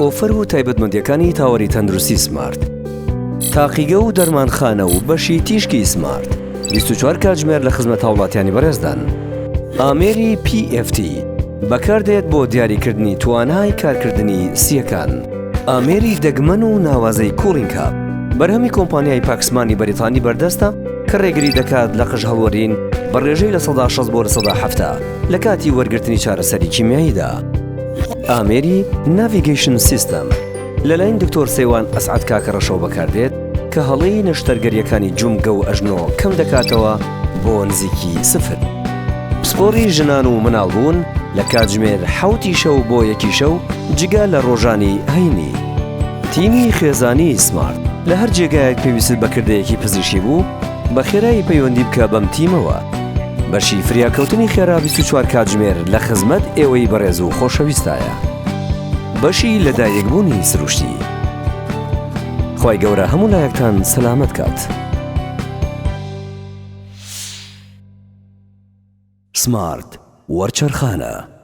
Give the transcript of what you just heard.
ئۆفەر و تایبەتمەندیەکانی تاوەری تەندروستی سمارت، تاقیگە و دەرمانخانە و بەشی تیشکی سمارت، 24 کاتژمێر لە خزمەت هاوڵاتیانی بەڕێزدان. ئامێری PFT بەکاردێت بۆ دیاریکردنی توانای کارکردنی سیەکان. ئامێری دەگمەن و ناوازەی کوڵینگ هاب بەرهەمی کۆمپانیای پاکسمانی بەریتانی بەردەستە کە ڕێگری دەکات لە قژ هەڵوەرین بە ڕێژەی لە 160 بۆ 170 لە کاتی وەرگرتنی چارەسەری کیمیاییدا. ئامێری ناڤیگەیشن سیستەم لەلایەن دکتۆر سەیوان ئەسعەد کاکەڕەشەوە بەکاردێت کە هەڵەی نەشتەرگەریەکانی جومگە و ئەژنۆ کەم دەکاتەوە بۆ نزیکی 0. پسپۆڕی ژنان و مناڵبوون لە کاتژمێر 7 شەو بۆ 1 شەو جگە لە ڕۆژانی هەینی. تیمی خێزانی سمارت لە هەر جێگایەک پێویست بەکردەیەکی پزیشکی بوو بە خێرایی پەیوەندی بکە بەم تیمەوە. بەشی فریاکەوتنی خێرا 24 کاتژمێر لە خزمەت ئێوەی بەڕێز و خۆشەویستایە. بەشی لەدایکبوونی سروشتی. خوای گەورە هەموو لایەکتان سەلامەت کات. سمارت وەرچەرخانە.